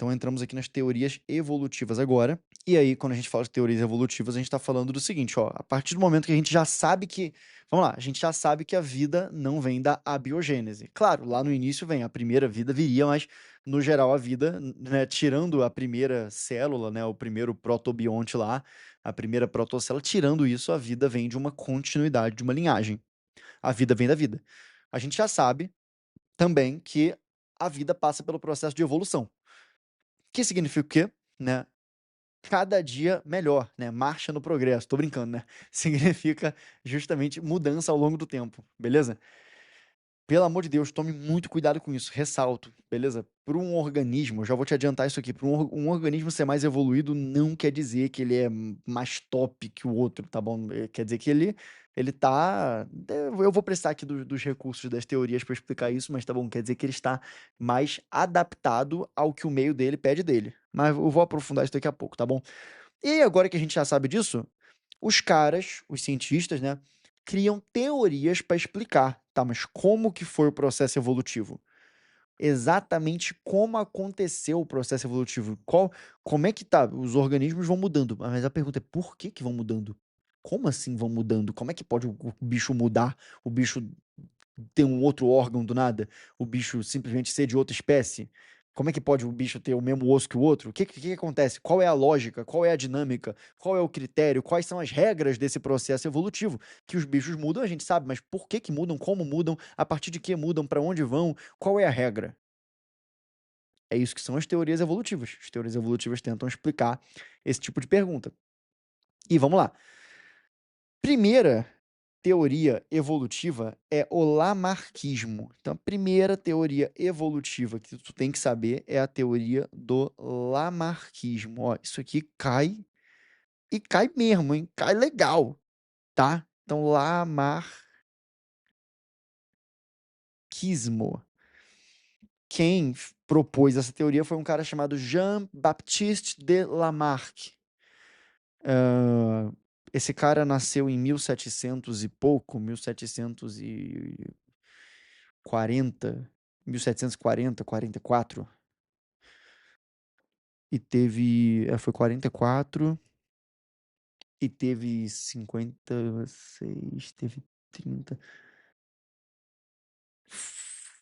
Então entramos aqui nas teorias evolutivas agora. E aí, quando a gente fala de teorias evolutivas, a gente está falando do seguinte, ó, a partir do momento que a gente já sabe que, vamos lá, a gente já sabe que a vida não vem da abiogênese. Claro, lá no início vem, a primeira vida viria, mas no geral a vida, né, tirando a primeira célula, né, o primeiro protobionte lá, a primeira protocélula, tirando isso, a vida vem de uma continuidade, de uma linhagem. A vida vem da vida. A gente já sabe também que a vida passa pelo processo de evolução. Que significa o quê? Né? Cada dia melhor, né? Marcha no progresso. Tô brincando, né? Significa justamente mudança ao longo do tempo, beleza? Pelo amor de Deus, tome muito cuidado com isso. Ressalto, beleza? Para um organismo, eu já vou te adiantar isso aqui, para um organismo ser mais evoluído não quer dizer que ele é mais top que o outro, tá bom? Quer dizer que ele tá. Eu vou precisar aqui dos recursos das teorias para explicar isso, mas tá bom, quer dizer que ele está mais adaptado ao que o meio dele pede dele. Mas eu vou aprofundar isso daqui a pouco, tá bom? E aí, agora que a gente já sabe disso, os caras, os cientistas, né, criam teorias para explicar, tá? Mas como que foi o processo evolutivo? Exatamente como aconteceu o processo evolutivo? Como é que tá? Os organismos vão mudando, mas a pergunta é por que que vão mudando? Como assim vão mudando? Como é que pode o bicho mudar? O bicho ter um outro órgão do nada? O bicho simplesmente ser de outra espécie? Como é que pode o bicho ter o mesmo osso que o outro? O que acontece? Qual é a lógica? Qual é a dinâmica? Qual é o critério? Quais são as regras desse processo evolutivo? Que os bichos mudam, a gente sabe, mas por que que mudam? Como mudam? A partir de que mudam? Para onde vão? Qual é a regra? É isso que são as teorias evolutivas. As teorias evolutivas tentam explicar esse tipo de pergunta. E vamos lá. Primeira teoria evolutiva é o lamarquismo. Então, a primeira teoria evolutiva que tu tem que saber é a teoria do lamarquismo. Ó, isso aqui cai e cai mesmo, hein? Cai legal, tá? Então, lamarquismo. Quem propôs essa teoria foi um cara chamado Jean-Baptiste de Lamarck. Esse cara nasceu em 1700 e pouco, 1740, 1740, 44, e teve, foi 44 e teve 56, teve 30,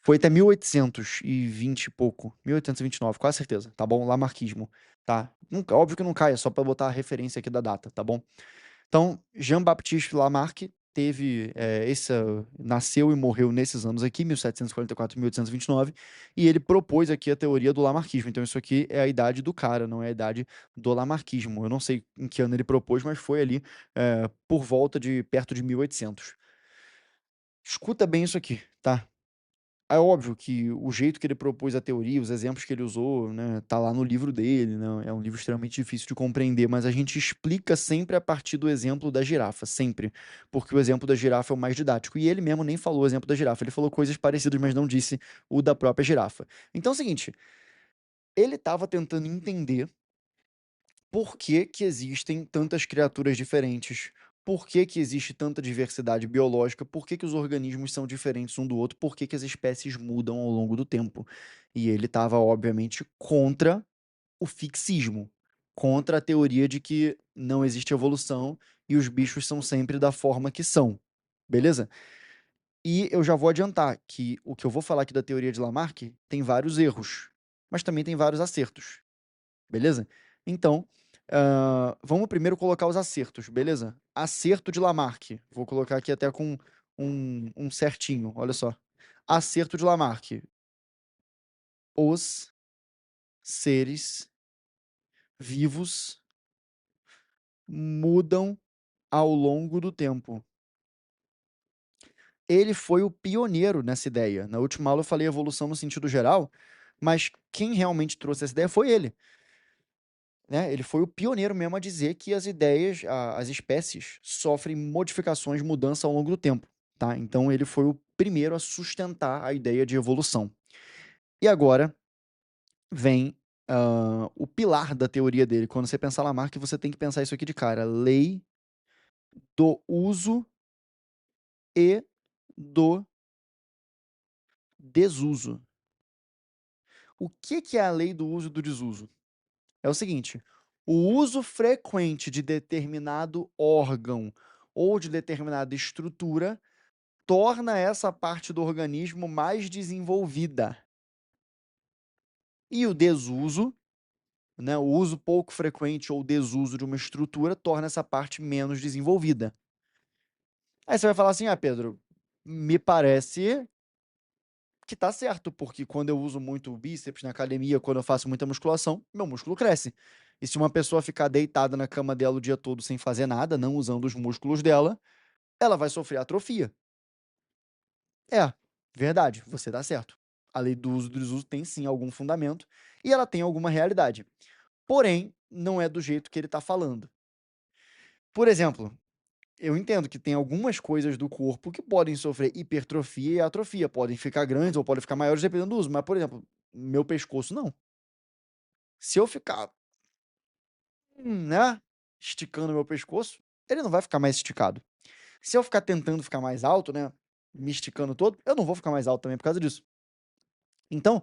foi até 1820 e pouco, 1829, quase certeza, tá bom? Lamarquismo, tá? Nunca, óbvio que não cai, é só pra botar a referência aqui da data, tá bom? Então, Jean-Baptiste Lamarck teve nasceu e morreu nesses anos aqui, 1744 e 1829, e ele propôs aqui a teoria do lamarquismo. Então, isso aqui é a idade do cara, não é a idade do lamarquismo. Eu não sei em que ano ele propôs, mas foi ali por volta de perto de 1800. Escuta bem isso aqui, tá? É óbvio que o jeito que ele propôs a teoria, os exemplos que ele usou, né, tá lá no livro dele, né, é um livro extremamente difícil de compreender, mas a gente explica sempre a partir do exemplo da girafa, sempre, porque o exemplo da girafa é o mais didático, e ele mesmo nem falou o exemplo da girafa, ele falou coisas parecidas, mas não disse o da própria girafa. Então é o seguinte, ele estava tentando entender por que que existem tantas criaturas diferentes, por que que existe tanta diversidade biológica, por que que os organismos são diferentes um do outro, por que que as espécies mudam ao longo do tempo. E ele estava, obviamente, contra o fixismo, contra a teoria de que não existe evolução e os bichos são sempre da forma que são. Beleza? E eu já vou adiantar que o que eu vou falar aqui da teoria de Lamarck tem vários erros, mas também tem vários acertos. Beleza? Então, vamos primeiro colocar os acertos, beleza? Acerto de Lamarck. Vou colocar aqui até com um certinho, olha só. Acerto de Lamarck. Os seres vivos mudam ao longo do tempo. Ele foi o pioneiro nessa ideia. Na última aula eu falei evolução no sentido geral, mas quem realmente trouxe essa ideia foi ele. Né? Ele foi o pioneiro mesmo a dizer que as ideias, as espécies, sofrem modificações, mudança ao longo do tempo, tá? Então ele foi o primeiro a sustentar a ideia de evolução. E agora vem o pilar da teoria dele. Quando você pensar Lamarck, você tem que pensar isso aqui de cara: lei do uso e do desuso. O que que é a lei do uso e do desuso? É o seguinte: o uso frequente de determinado órgão ou de determinada estrutura torna essa parte do organismo mais desenvolvida. E o desuso, né, o uso pouco frequente ou desuso de uma estrutura torna essa parte menos desenvolvida. Aí você vai falar assim: ah, Pedro, me parece que tá certo, porque quando eu uso muito o bíceps na academia, quando eu faço muita musculação, meu músculo cresce. E se uma pessoa ficar deitada na cama dela o dia todo sem fazer nada, não usando os músculos dela, ela vai sofrer atrofia. É, verdade, você tá certo. A lei do uso e do desuso tem sim algum fundamento e ela tem alguma realidade. Porém, não é do jeito que ele tá falando. Por exemplo, eu entendo que tem algumas coisas do corpo que podem sofrer hipertrofia e atrofia, podem ficar grandes ou podem ficar maiores dependendo do uso, mas, por exemplo, meu pescoço não. Se eu ficar, né, esticando meu pescoço, ele não vai ficar mais esticado. Se eu ficar tentando ficar mais alto, né, me esticando todo, eu não vou ficar mais alto também por causa disso. Então,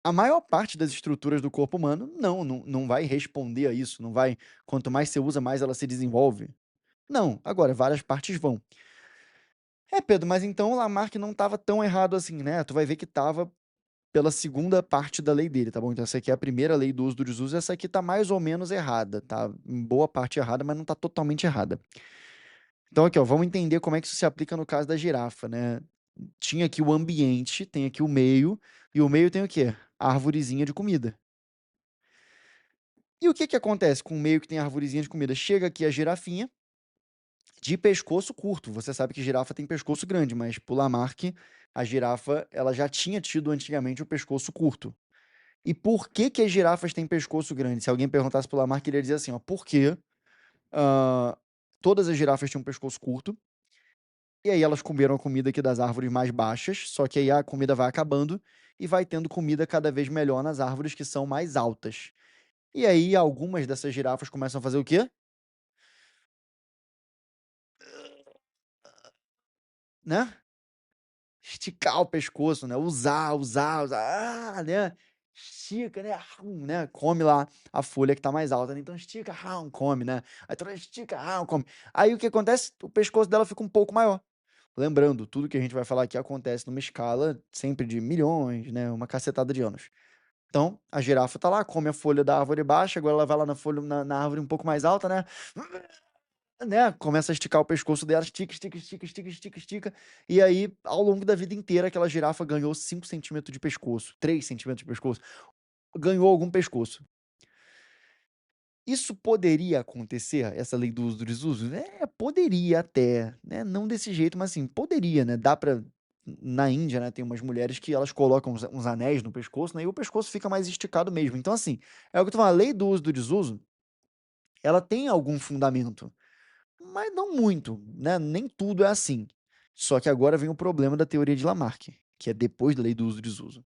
a maior parte das estruturas do corpo humano não vai responder a isso, não vai, quanto mais você usa, mais ela se desenvolve. Não, agora, várias partes vão. É, Pedro, mas então o Lamarck não estava tão errado assim, né? Tu vai ver que estava pela segunda parte da lei dele, tá bom? Então essa aqui é a primeira lei do uso do desuso, essa aqui tá mais ou menos errada, tá? Em boa parte errada, mas não tá totalmente errada. Então aqui, ó, vamos entender como é que isso se aplica no caso da girafa, né? Tinha aqui o ambiente, tem aqui o meio, e o meio tem o quê? A arvorezinha de comida. E o que que acontece com o meio que tem a arvorezinha de comida? Chega aqui a girafinha de pescoço curto. Você sabe que girafa tem pescoço grande, mas por Lamarck, a girafa ela já tinha tido antigamente o pescoço curto. E por que que as girafas têm pescoço grande? Se alguém perguntasse pro Lamarck, ele ia dizer assim, ó, porque ah, todas as girafas tinham um pescoço curto, e aí elas comeram a comida aqui das árvores mais baixas, só que aí a comida vai acabando e vai tendo comida cada vez melhor nas árvores que são mais altas. E aí algumas dessas girafas começam a fazer o quê? Né? Esticar o pescoço, né? Usar, né? Estica, né? Né? Come lá a folha que tá mais alta, né? Então estica, come, né? Aí toda estica, come. Aí o que acontece? O pescoço dela fica um pouco maior. Lembrando, tudo que a gente vai falar aqui acontece numa escala sempre de milhões, né? Uma cacetada de anos. Então, a girafa tá lá, come a folha da árvore baixa, agora ela vai lá na folha, na árvore um pouco mais alta, né? Começa a esticar o pescoço dela, estica, estica, estica, estica, estica, estica. E aí, ao longo da vida inteira, aquela girafa ganhou 5 centímetros de pescoço, 3 centímetros de pescoço. Ganhou algum pescoço. Isso poderia acontecer, essa lei do uso do desuso? É, poderia até, né? Não desse jeito, mas assim, poderia, né? Dá pra. Na Índia, né, tem umas mulheres que elas colocam uns anéis no pescoço, né? E o pescoço fica mais esticado mesmo. Então, assim, é o que eu tô falando, a lei do uso do desuso, ela tem algum fundamento. Mas não muito, né? Nem tudo é assim. Só que agora vem o problema da teoria de Lamarck, que é depois da lei do uso e desuso.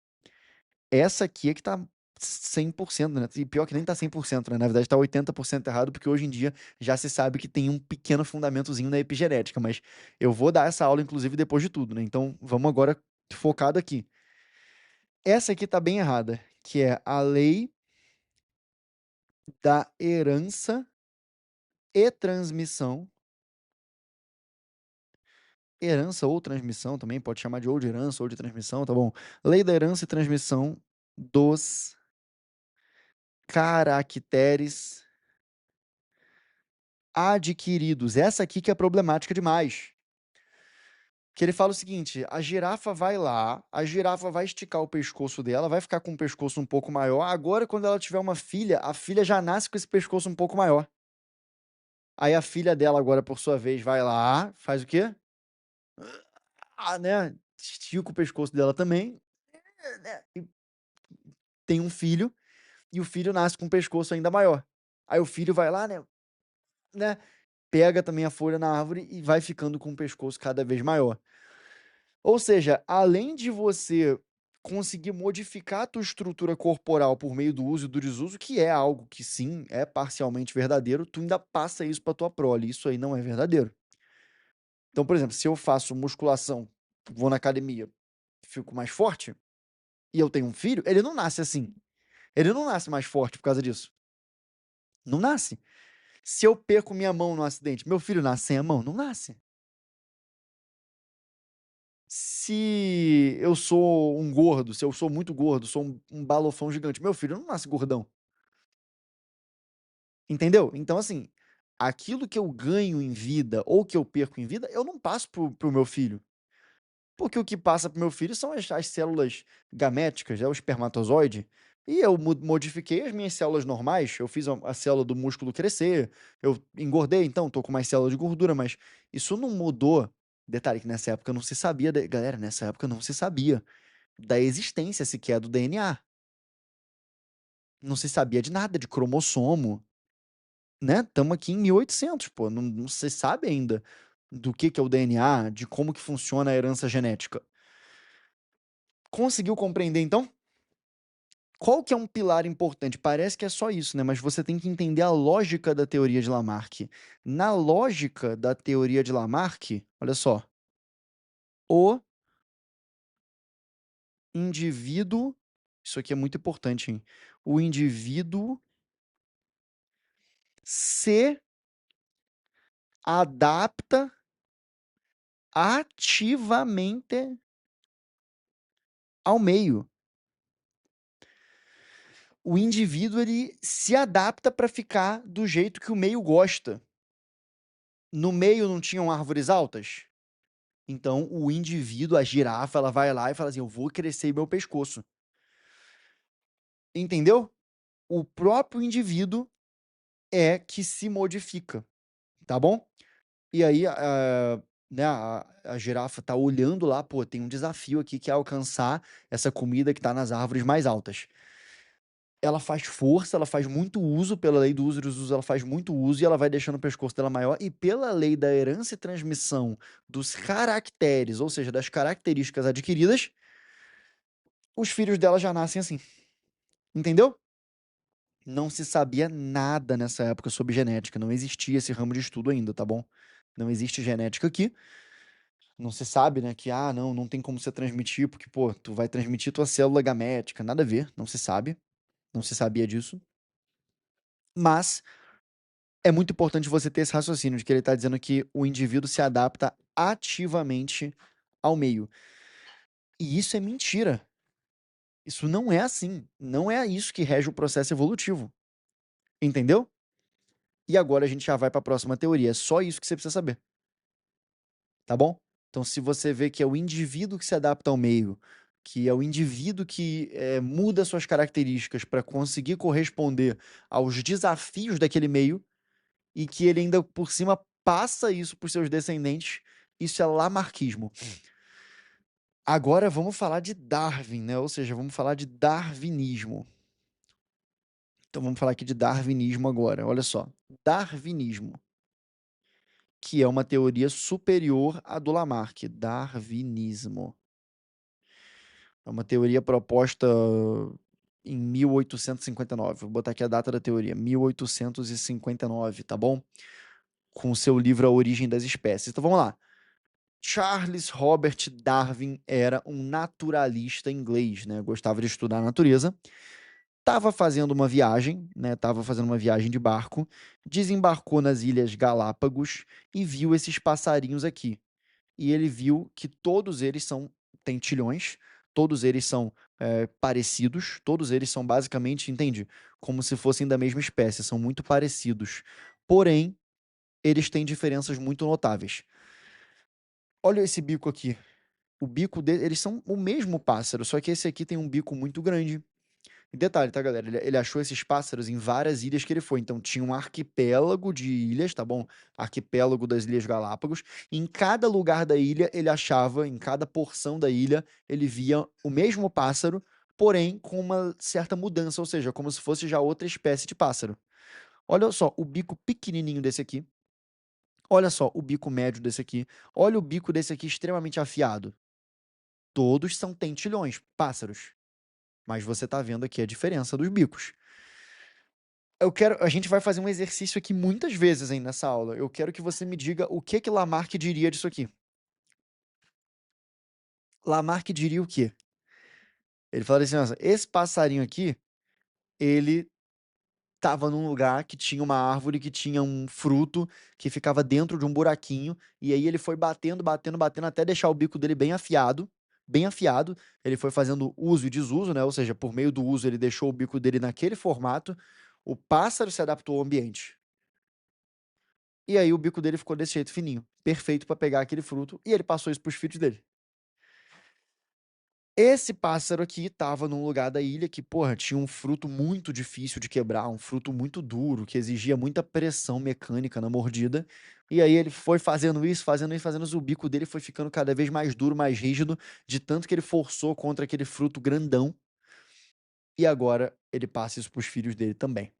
Essa aqui é que tá 100%, né? E pior que nem tá 100%, né? Na verdade tá 80% errado, porque hoje em dia já se sabe que tem um pequeno fundamentozinho na epigenética, mas eu vou dar essa aula, inclusive, depois de tudo, né? Então vamos agora focado aqui. Essa aqui tá bem errada, que é a lei da herança e transmissão. Herança ou transmissão também, pode chamar de ou de herança ou de transmissão, tá bom? Lei da herança e transmissão dos caracteres adquiridos. Essa aqui que é problemática demais. Que ele fala o seguinte: a girafa vai lá, a girafa vai esticar o pescoço dela, vai ficar com o pescoço um pouco maior. Agora, quando ela tiver uma filha, a filha já nasce com esse pescoço um pouco maior. Aí a filha dela, agora, por sua vez, vai lá, faz o quê? Ah, né? Estica o pescoço dela também, né? E tem um filho, e o filho nasce com um pescoço ainda maior. Aí o filho vai lá, né? Pega também a folha na árvore e vai ficando com o pescoço cada vez maior. Ou seja, além de você conseguir modificar a tua estrutura corporal por meio do uso e do desuso, que é algo que sim, é parcialmente verdadeiro, tu ainda passa isso para tua prole. Isso aí não é verdadeiro. Então, por exemplo, se eu faço musculação, vou na academia, fico mais forte, e eu tenho um filho, ele não nasce assim. Ele não nasce mais forte por causa disso. Não nasce. Se eu perco minha mão no acidente, meu filho nasce sem a mão? Não nasce. Se eu sou um gordo, se eu sou muito gordo, sou um balofão gigante, meu filho não nasce gordão. Entendeu? Então, assim, aquilo que eu ganho em vida ou que eu perco em vida, eu não passo pro meu filho. Porque o que passa pro meu filho são as células gaméticas, é o espermatozoide. E eu modifiquei as minhas células normais. Eu fiz a célula do músculo crescer. Eu engordei, então, tô com mais células de gordura, mas isso não mudou. Detalhe que nessa época não se sabia. Galera, nessa época não se sabia da existência sequer do DNA. Não se sabia de nada, de cromossomo, né? Estamos aqui em 1800, pô. Não se sabe ainda do que é o DNA, de como que funciona a herança genética. Conseguiu compreender, então? Qual que é um pilar importante? Parece que é só isso, né? Mas você tem que entender a lógica da teoria de Lamarck. Na lógica da teoria de Lamarck, olha só, o indivíduo, isso aqui é muito importante, hein? O indivíduo se adapta ativamente ao meio. O indivíduo ele se adapta para ficar do jeito que o meio gosta. No meio não tinham árvores altas? Então o indivíduo, a girafa, ela vai lá e fala assim: eu vou crescer meu pescoço. Entendeu? O próprio indivíduo é que se modifica, tá bom? E aí, né, a girafa tá olhando lá, pô, tem um desafio aqui que é alcançar essa comida que tá nas árvores mais altas. Ela faz força, ela faz muito uso, pela lei do uso e desuso, ela faz muito uso e ela vai deixando o pescoço dela maior. E pela lei da herança e transmissão dos caracteres, ou seja, das características adquiridas, os filhos dela já nascem assim. Entendeu? Não se sabia nada nessa época sobre genética, não existia esse ramo de estudo ainda, tá bom? Não existe genética aqui. Não se sabe, né, que não tem como você transmitir, porque pô, tu vai transmitir tua célula gamética, nada a ver, não se sabe, não se sabia disso. Mas é muito importante você ter esse raciocínio de que ele está dizendo que o indivíduo se adapta ativamente ao meio. E isso é mentira. Isso não é assim. Não é isso que rege o processo evolutivo. Entendeu? E agora a gente já vai para a próxima teoria. É só isso que você precisa saber. Tá bom? Então, se você vê que é o indivíduo que se adapta ao meio, que é o indivíduo que muda suas características para conseguir corresponder aos desafios daquele meio, e que ele ainda por cima passa isso para os seus descendentes, isso é lamarquismo. Agora vamos falar de Darwin, né? Ou seja, vamos falar de darwinismo. Então vamos falar aqui de darwinismo agora. Olha só, darwinismo, que é uma teoria superior à do Lamarck. Darwinismo é uma teoria proposta em 1859. Vou botar aqui a data da teoria, 1859, tá bom? Com o seu livro A Origem das Espécies. Então vamos lá. Charles Robert Darwin era um naturalista inglês, né? Gostava de estudar a natureza. Estava fazendo uma viagem, né? Tava fazendo uma viagem de barco, desembarcou nas Ilhas Galápagos e viu esses passarinhos aqui. E ele viu que todos eles são tentilhões, todos eles são parecidos, todos eles são basicamente, entende? Como se fossem da mesma espécie, são muito parecidos. Porém, eles têm diferenças muito notáveis. Olha esse bico aqui. O bico dele, eles são o mesmo pássaro, só que esse aqui tem um bico muito grande. E detalhe, tá, galera? Ele achou esses pássaros em várias ilhas que ele foi. Então tinha um arquipélago de ilhas, tá bom? Arquipélago das Ilhas Galápagos. E em cada lugar da ilha, ele achava, em cada porção da ilha, ele via o mesmo pássaro, porém com uma certa mudança, ou seja, como se fosse já outra espécie de pássaro. Olha só, o bico pequenininho desse aqui. Olha só, o bico médio desse aqui. Olha o bico desse aqui extremamente afiado. Todos são tentilhões, pássaros. Mas você tá vendo aqui a diferença dos bicos. A gente vai fazer um exercício aqui muitas vezes aí nessa aula. Eu quero que você me diga o que que Lamarck diria disso aqui. Lamarck diria o quê? Ele fala assim, nossa, esse passarinho aqui, ele tava num lugar que tinha uma árvore que tinha um fruto que ficava dentro de um buraquinho, e aí ele foi batendo, batendo, batendo até deixar o bico dele bem afiado, bem afiado. Ele foi fazendo uso e desuso, né? Ou seja, por meio do uso ele deixou o bico dele naquele formato. O pássaro se adaptou ao ambiente. E aí o bico dele ficou desse jeito fininho, perfeito para pegar aquele fruto, e ele passou isso pros filhos dele. Esse pássaro aqui estava num lugar da ilha que, porra, tinha um fruto muito difícil de quebrar, um fruto muito duro, que exigia muita pressão mecânica na mordida. E aí ele foi fazendo isso, fazendo isso, fazendo isso. O bico dele foi ficando cada vez mais duro, mais rígido, de tanto que ele forçou contra aquele fruto grandão. E agora ele passa isso pros filhos dele também.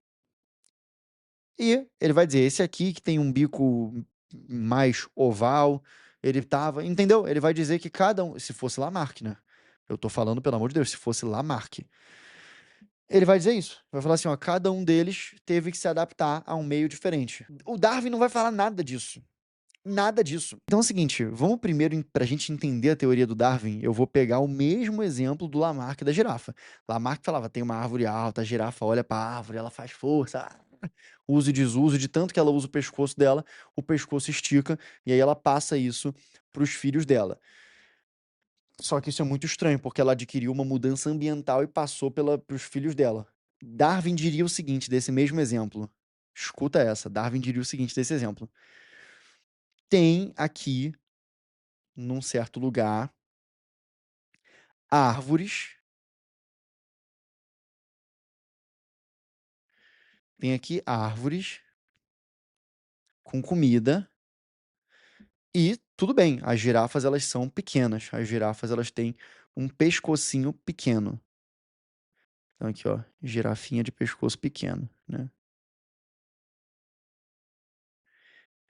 E ele vai dizer: esse aqui que tem um bico mais oval, ele tava. Entendeu? Ele vai dizer que cada um. Se fosse Lamarck, né? Eu tô falando, pelo amor de Deus, se fosse Lamarck. Ele vai dizer isso. Vai falar assim, ó, cada um deles teve que se adaptar a um meio diferente. O Darwin não vai falar nada disso. Nada disso. Então é o seguinte, vamos primeiro, pra gente entender a teoria do Darwin, eu vou pegar o mesmo exemplo do Lamarck da girafa. Lamarck falava, tem uma árvore alta, a girafa olha pra árvore, ela faz força, uso e desuso, de tanto que ela usa o pescoço dela, o pescoço estica, e aí ela passa isso pros filhos dela. Só que isso é muito estranho, porque ela adquiriu uma mudança ambiental e passou pros filhos dela. Darwin diria o seguinte desse mesmo exemplo. Escuta essa. Darwin diria o seguinte desse exemplo. Tem aqui, num certo lugar, árvores. Tem aqui árvores com comida. E tudo bem, as girafas elas são pequenas. As girafas elas têm um pescocinho pequeno. Então aqui, ó, girafinha de pescoço pequeno, né?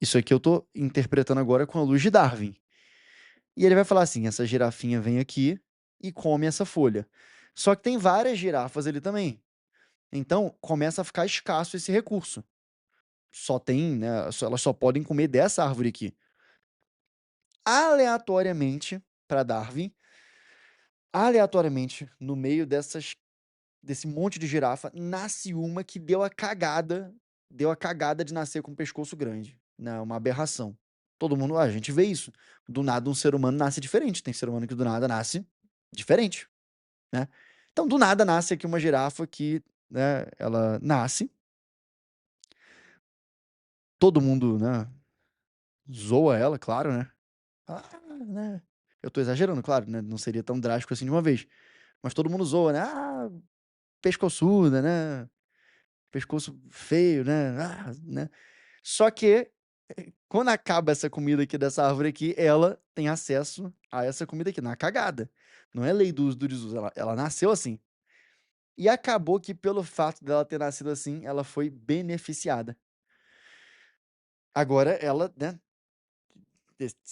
Isso aqui eu tô interpretando agora com a luz de Darwin. E ele vai falar assim: essa girafinha vem aqui e come essa folha. Só que tem várias girafas ali também. Então começa a ficar escasso esse recurso. Só tem, né? Elas só podem comer dessa árvore aqui. Aleatoriamente, para Darwin, aleatoriamente, no meio desse monte de girafa, nasce uma que deu a cagada de nascer com um pescoço grande. Né? Uma aberração. Todo mundo, a gente vê isso. Do nada um ser humano nasce diferente. Tem ser humano que do nada nasce diferente. Né? Então, do nada nasce aqui uma girafa que, né, ela nasce, todo mundo, né, zoa ela, claro, né? Ah, né? Eu tô exagerando, claro, né? Não seria tão drástico assim de uma vez. Mas todo mundo zoa, né? Ah, pescoçuda, né? Pescoço feio, né? Ah, né? Só que quando acaba essa comida aqui dessa árvore aqui, ela tem acesso a essa comida aqui, na cagada. Não é lei do uso do desuso, ela nasceu assim. E acabou que, pelo fato dela ter nascido assim, ela foi beneficiada. Agora, ela, né?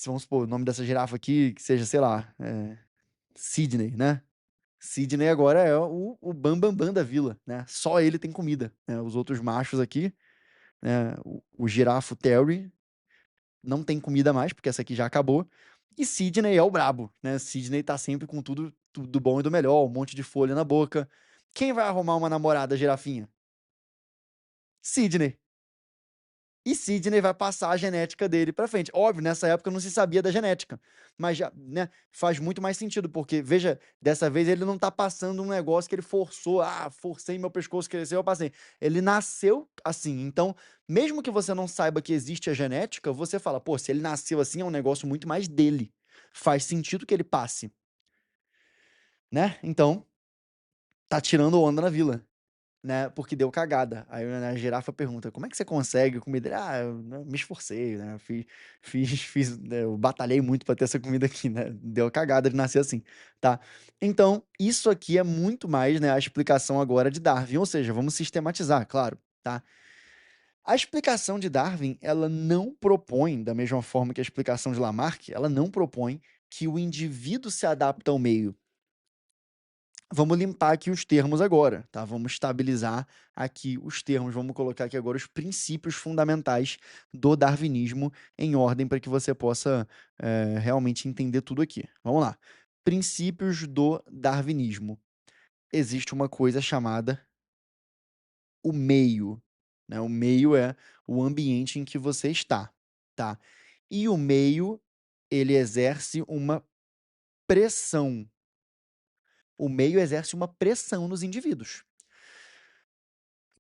Vamos supor, o nome dessa girafa aqui, que seja, sei lá, Sidney, né? Sidney agora é o bambambam bam, bam da vila, né? Só ele tem comida, né? Os outros machos aqui, né? O girafo Terry não tem comida mais, porque essa aqui já acabou. E Sidney é o brabo, né? Sidney tá sempre com tudo do bom e do melhor, um monte de folha na boca. Quem vai arrumar uma namorada girafinha? Sidney. E Sidney vai passar a genética dele para frente. Óbvio, nessa época não se sabia da genética, mas já, né, faz muito mais sentido, porque, veja, dessa vez ele não tá passando um negócio que ele forçou, forcei meu pescoço cresceu, eu passei. Ele nasceu assim, então, mesmo que você não saiba que existe a genética, você fala, pô, se ele nasceu assim, é um negócio muito mais dele. Faz sentido que ele passe, né? Então, tá tirando onda na vila. Né, porque deu cagada. Aí né, a girafa pergunta: como é que você consegue comida? Eu né, me esforcei, né? Fiz, né, eu batalhei muito para ter essa comida aqui, né? Deu cagada de nascer assim, tá? Então, isso aqui é muito mais, né, a explicação agora de Darwin, ou seja, vamos sistematizar, claro, tá? A explicação de Darwin, ela não propõe, da mesma forma que a explicação de Lamarck, ela não propõe que o indivíduo se adapta ao meio. Vamos limpar aqui os termos agora, tá? Vamos estabilizar aqui os termos, vamos colocar aqui agora os princípios fundamentais do darwinismo em ordem para que você possa realmente entender tudo aqui. Vamos lá. Princípios do darwinismo. existe uma coisa chamada o meio, né? O meio é o ambiente em que você está, tá? E o meio, ele exerce uma pressão. O meio exerce uma pressão nos indivíduos.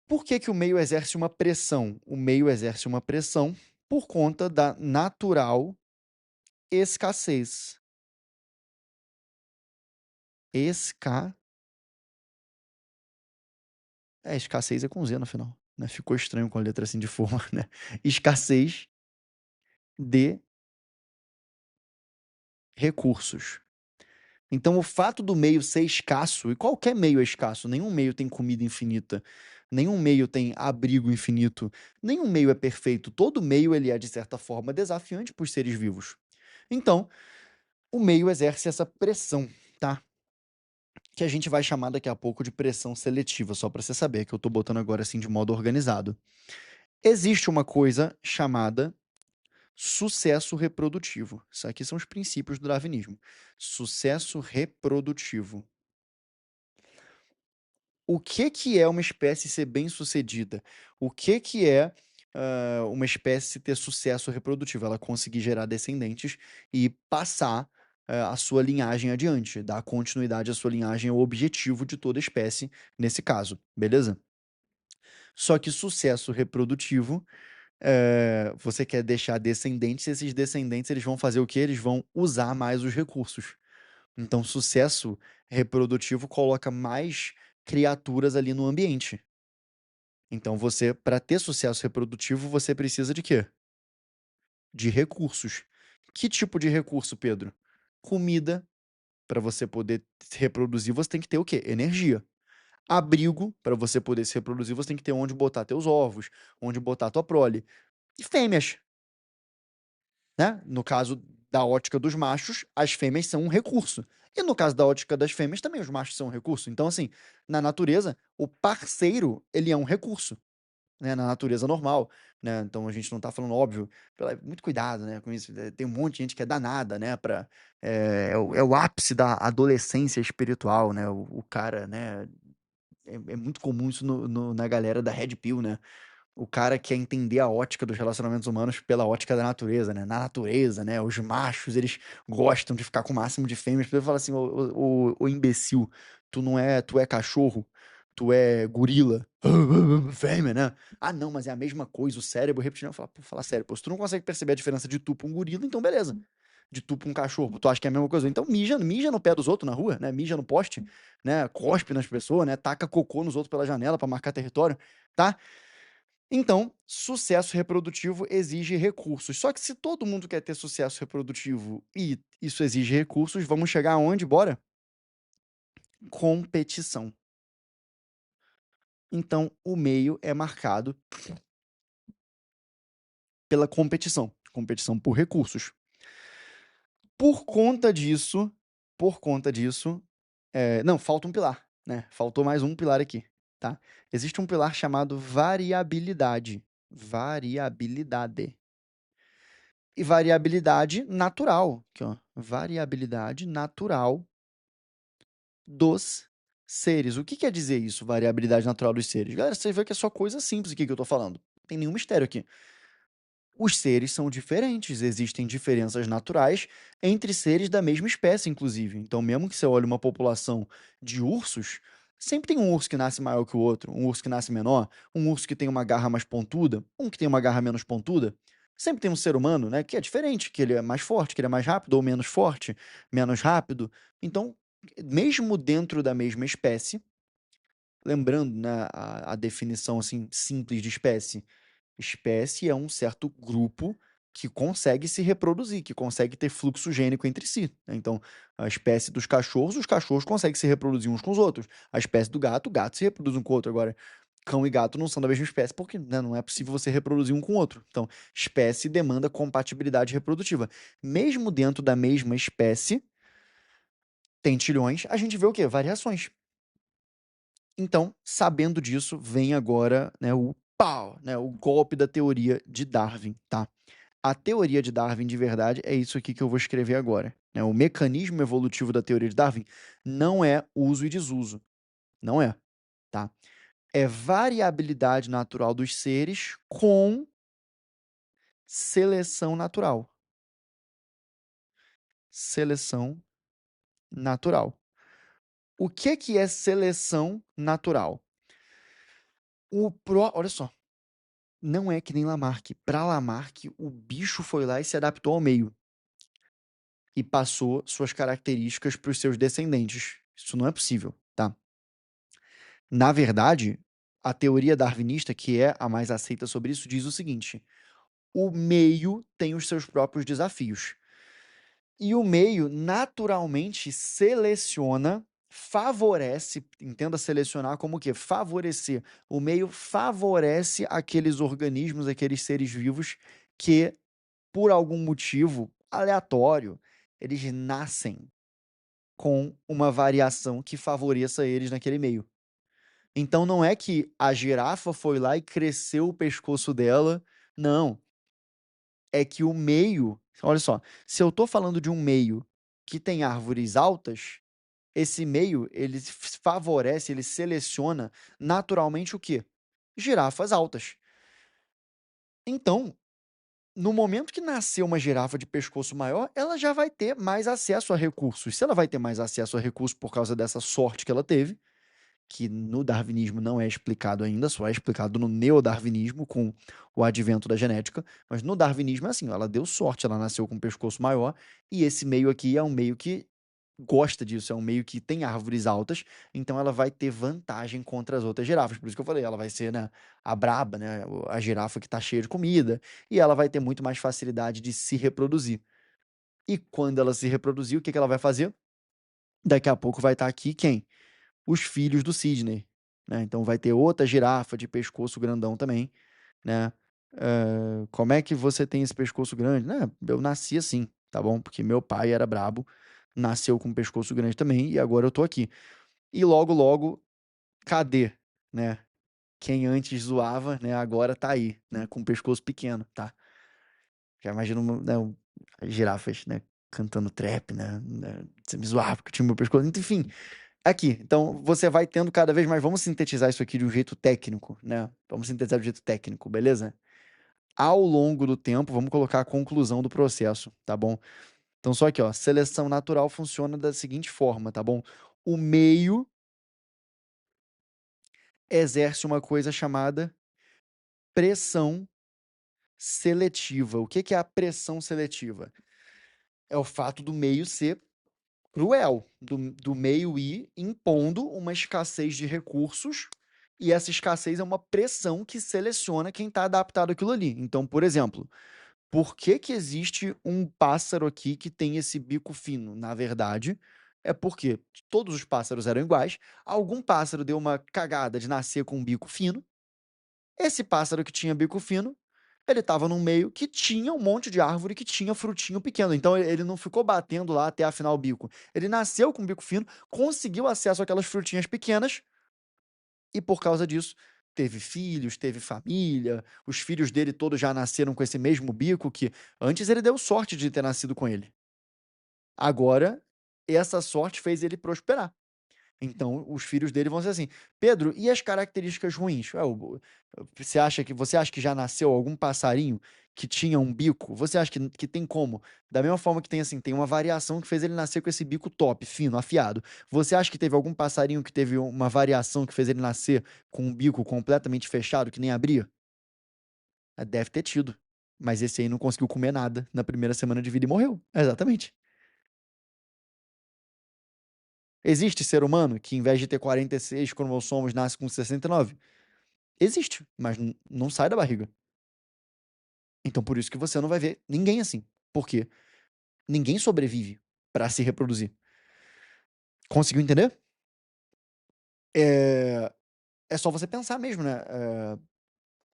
Por que que o meio exerce uma pressão? O meio exerce uma pressão por conta da natural escassez. Esca... escassez é com Z no final, né? Ficou estranho com a letra assim de forma, né? Escassez de recursos. Então, o fato do meio ser escasso, e qualquer meio é escasso, nenhum meio tem comida infinita, nenhum meio tem abrigo infinito, nenhum meio é perfeito, todo meio ele é, de certa forma, desafiante para os seres vivos. Então, o meio exerce essa pressão, tá? Que a gente vai chamar daqui a pouco de pressão seletiva, só para você saber, que eu estou botando agora assim de modo organizado. Existe uma coisa chamada sucesso reprodutivo. Isso aqui são os princípios do darwinismo. Sucesso reprodutivo. O que que é uma espécie ser bem-sucedida? O que que é uma espécie ter sucesso reprodutivo? Ela conseguir gerar descendentes e passar a sua linhagem adiante, dar continuidade à sua linhagem é o objetivo de toda espécie nesse caso, beleza? Só que sucesso reprodutivo, você quer deixar descendentes, e esses descendentes eles vão fazer o quê? Eles vão usar mais os recursos. Então, sucesso reprodutivo coloca mais criaturas ali no ambiente. Então, você, para ter sucesso reprodutivo, você precisa de quê? De recursos. Que tipo de recurso, Pedro? Comida. Para você poder se reproduzir, você tem que ter o quê? Energia. Abrigo. Para você poder se reproduzir, você tem que ter onde botar teus ovos, onde botar tua prole. E fêmeas, né? No caso da ótica dos machos, as fêmeas são um recurso. E no caso da ótica das fêmeas, também os machos são um recurso. Então, assim, na natureza, o parceiro, ele é um recurso, né? Na natureza normal, né? Então, a gente não tá falando, óbvio, muito cuidado, né, com isso. Tem um monte de gente que é danada, né, é o ápice da adolescência espiritual, né? O cara, né, é muito comum isso na galera da Red Pill, né? O cara quer entender a ótica dos relacionamentos humanos pela ótica da natureza, né? Na natureza, né? Os machos, eles gostam de ficar com o máximo de fêmeas. Ele fala assim, ô imbecil, tu é cachorro, tu é gorila, fêmea, né? Ah, não, mas é a mesma coisa, o cérebro reptiliano. Fala sério, pô, se tu não consegue perceber a diferença de tu pra um gorila, então beleza. De tu pra um cachorro, tu acha que é a mesma coisa? Então mija no pé dos outros na rua, né? Mija no poste, né? Cospe nas pessoas, né? Taca cocô nos outros pela janela pra marcar território, tá? Então, sucesso reprodutivo exige recursos. Só que se todo mundo quer ter sucesso reprodutivo e isso exige recursos, vamos chegar aonde? Bora? Competição. Então, o meio é marcado pela competição, competição por recursos. Por conta disso, não, falta um pilar, né? Faltou mais um pilar aqui, tá? Existe um pilar chamado variabilidade. Variabilidade. E variabilidade natural. Aqui, ó. Variabilidade natural dos seres. O que quer dizer isso, variabilidade natural dos seres? Galera, você vê que é só coisa simples aqui que eu tô falando. Não tem nenhum mistério aqui. Os seres são diferentes, existem diferenças naturais entre seres da mesma espécie, inclusive. Então, mesmo que você olhe uma população de ursos, sempre tem um urso que nasce maior que o outro, um urso que nasce menor, um urso que tem uma garra mais pontuda, um que tem uma garra menos pontuda. Sempre tem um ser humano, né, que é diferente, que ele é mais forte, que ele é mais rápido ou menos forte, menos rápido. Então, mesmo dentro da mesma espécie, lembrando, né, a definição assim simples de espécie, espécie é um certo grupo que consegue se reproduzir, que consegue ter fluxo gênico entre si, né? Então, a espécie dos cachorros, os cachorros conseguem se reproduzir uns com os outros. A espécie do gato, o gato se reproduz um com o outro. Agora, cão e gato não são da mesma espécie porque, né, não é possível você reproduzir um com o outro. Então, espécie demanda compatibilidade reprodutiva. Mesmo dentro da mesma espécie, tem trilhões, a gente vê o quê? Variações. Então, sabendo disso, vem agora, né, o pau, né, o golpe da teoria de Darwin, tá? A teoria de Darwin de verdade é isso aqui que eu vou escrever agora, né? O mecanismo evolutivo da teoria de Darwin não é uso e desuso. Não é, tá? É variabilidade natural dos seres com seleção natural. Seleção natural. O que é seleção natural? Olha só, não é que nem Lamarck. Para Lamarck, o bicho foi lá e se adaptou ao meio e passou suas características para os seus descendentes. Isso não é possível, tá? Na verdade, a teoria darwinista, que é a mais aceita sobre isso, diz o seguinte: o meio tem os seus próprios desafios. E o meio naturalmente seleciona, favorece, entenda selecionar como o quê? Favorecer. O meio favorece aqueles organismos, aqueles seres vivos que, por algum motivo aleatório, eles nascem com uma variação que favoreça eles naquele meio. Então não é que a girafa foi lá e cresceu o pescoço dela. Não. É que o meio. Olha só, se eu estou falando de um meio que tem árvores altas, esse meio ele favorece, ele seleciona naturalmente o quê? Girafas altas. Então, no momento que nascer uma girafa de pescoço maior, ela já vai ter mais acesso a recursos. Se ela vai ter mais acesso a recursos por causa dessa sorte que ela teve, que no darwinismo não é explicado ainda, só é explicado no neodarwinismo com o advento da genética, mas no darwinismo é assim, ela deu sorte, ela nasceu com um pescoço maior, e esse meio aqui é um meio que gosta disso, é um meio que tem árvores altas, então ela vai ter vantagem contra as outras girafas. Por isso que eu falei, ela vai ser, né, a braba, né, a girafa que tá cheia de comida, e ela vai ter muito mais facilidade de se reproduzir. E quando ela se reproduzir, o que que ela vai fazer? Daqui a pouco vai estar aqui quem? Os filhos do Sidney, né? Então vai ter outra girafa de pescoço grandão também, né? Como é que você tem esse pescoço grande? Né? Eu nasci assim, tá bom? Porque meu pai era brabo, nasceu com um pescoço grande também e agora eu tô aqui. E logo, logo, cadê, né? Quem antes zoava, né? Agora tá aí, né? Com um pescoço pequeno, tá? Já imagino, né? Girafas, né? Cantando trap, né? Você me zoava porque tinha meu pescoço. Enfim, aqui, então você vai tendo cada vez mais. Vamos sintetizar isso aqui de um jeito técnico, né? Vamos sintetizar de um jeito técnico, beleza? Ao longo do tempo, vamos colocar a conclusão do processo, tá bom? Então, só aqui, ó, seleção natural funciona da seguinte forma, tá bom? O meio exerce uma coisa chamada pressão seletiva. O que que é a pressão seletiva? É o fato do meio ser cruel, do meio ir impondo uma escassez de recursos, e essa escassez é uma pressão que seleciona quem está adaptado àquilo ali. Então, por exemplo, por que que existe um pássaro aqui que tem esse bico fino? Na verdade, é porque todos os pássaros eram iguais, algum pássaro deu uma cagada de nascer com um bico fino, esse pássaro que tinha bico fino, ele estava num meio que tinha um monte de árvore que tinha frutinho pequeno. Então ele não ficou batendo lá até afinar o bico. Ele nasceu com o bico fino, conseguiu acesso àquelas frutinhas pequenas e por causa disso teve filhos, teve família. Os filhos dele todos já nasceram com esse mesmo bico que antes ele deu sorte de ter nascido com ele. Agora, essa sorte fez ele prosperar. Então, os filhos dele vão ser assim: Pedro, e as características ruins? Você acha que já nasceu algum passarinho que tinha um bico? Você acha que tem como? Da mesma forma que tem assim, tem uma variação que fez ele nascer com esse bico top, fino, afiado. Você acha que teve algum passarinho que teve uma variação que fez ele nascer com um bico completamente fechado, que nem abria? Deve ter tido. Mas esse aí não conseguiu comer nada na primeira semana de vida e morreu. Exatamente. Existe ser humano que, em vez de ter 46 cromossomos, nasce com 69? Existe, mas não sai da barriga. Então, por isso que você não vai ver ninguém assim. Por quê? Ninguém sobrevive para se reproduzir. Conseguiu entender? É, é só você pensar mesmo, né?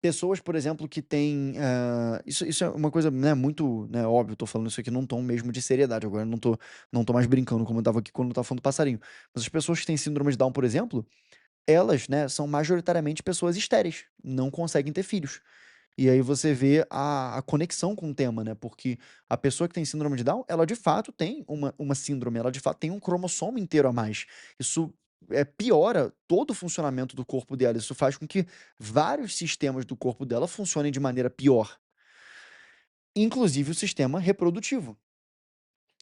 Pessoas, por exemplo, que têm. Isso é uma coisa, né, muito, né, óbvio, eu tô falando isso aqui num tom mesmo de seriedade. Agora eu não tô mais brincando como eu tava aqui quando eu tava falando do passarinho. Mas as pessoas que têm síndrome de Down, por exemplo, elas, né, são majoritariamente pessoas estéreis, não conseguem ter filhos. E aí você vê a conexão com o tema, né? Porque a pessoa que tem síndrome de Down, ela de fato tem uma síndrome, ela de fato tem um cromossomo inteiro a mais. Isso piora todo o funcionamento do corpo dela. Isso faz com que vários sistemas do corpo dela funcionem de maneira pior, inclusive o sistema reprodutivo.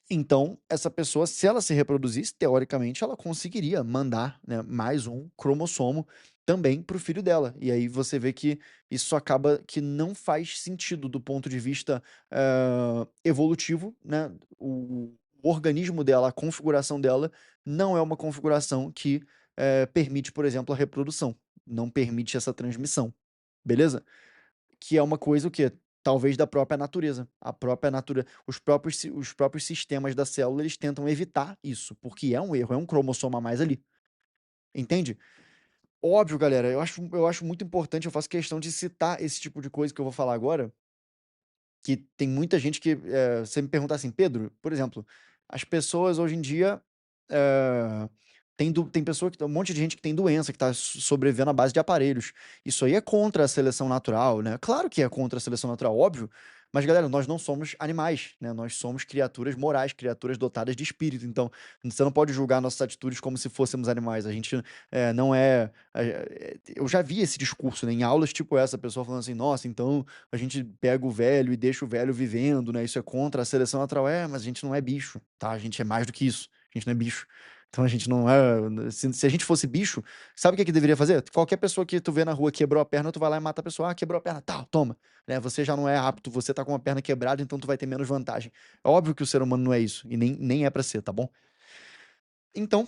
Então, essa pessoa, se ela se reproduzisse, teoricamente, ela conseguiria mandar, né, mais um cromossomo também para o filho dela. E aí você vê que isso acaba que não faz sentido do ponto de vista evolutivo, né? O organismo dela, a configuração dela, não é uma configuração que permite, por exemplo, a reprodução. Não permite essa transmissão. Beleza? Que é uma coisa o quê? Talvez da própria natureza. A própria natureza, os próprios sistemas da célula, eles tentam evitar isso, porque é um erro, é um cromossomo a mais ali. Entende? Óbvio, galera, eu acho muito importante, eu faço questão de citar esse tipo de coisa que eu vou falar agora, que tem muita gente que você me pergunta assim, Pedro, por exemplo, as pessoas hoje em dia tem pessoa que um monte de gente que tem doença, que está sobrevivendo à base de aparelhos. Isso aí é contra a seleção natural, né? Claro que é contra a seleção natural, óbvio. Mas, galera, nós não somos animais, né? Nós somos criaturas morais, criaturas dotadas de espírito. Então, você não pode julgar nossas atitudes como se fôssemos animais. A gente não é. Eu já vi esse discurso, né? Em aulas tipo essa, a pessoa falando assim: nossa, então a gente pega o velho e deixa o velho vivendo, né? Isso é contra a seleção natural. Mas a gente não é bicho, tá? A gente é mais do que isso. A gente não é bicho. Então a gente não é. Se a gente fosse bicho, sabe o que deveria fazer? Qualquer pessoa que tu vê na rua quebrou a perna, tu vai lá e mata a pessoa. Ah, quebrou a perna, tal, toma. Né? Você já não é apto, você tá com a perna quebrada, então tu vai ter menos vantagem. É óbvio que o ser humano não é isso, e nem é pra ser, tá bom? Então,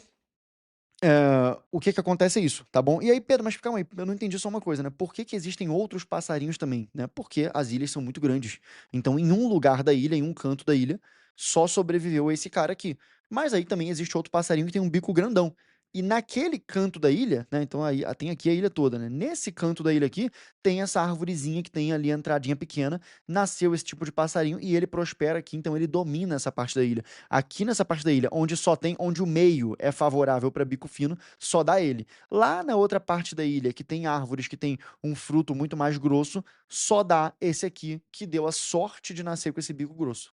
o que acontece é isso, tá bom? E aí, Pedro, mas calma aí, eu não entendi só uma coisa, né? Por que existem outros passarinhos também, né? Porque as ilhas são muito grandes. Então, em um lugar da ilha, em um canto da ilha, só sobreviveu esse cara aqui. Mas aí também existe outro passarinho que tem um bico grandão. E naquele canto da ilha, né? Então aí tem aqui a ilha toda, né? Nesse canto da ilha aqui, tem essa árvorezinha que tem ali a entradinha pequena. Nasceu esse tipo de passarinho e ele prospera aqui, então ele domina essa parte da ilha. Aqui nessa parte da ilha, onde o meio é favorável para bico fino, só dá ele. Lá na outra parte da ilha, que tem árvores que tem um fruto muito mais grosso, só dá esse aqui, que deu a sorte de nascer com esse bico grosso.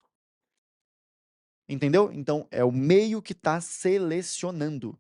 Entendeu? Então, é o meio que está selecionando.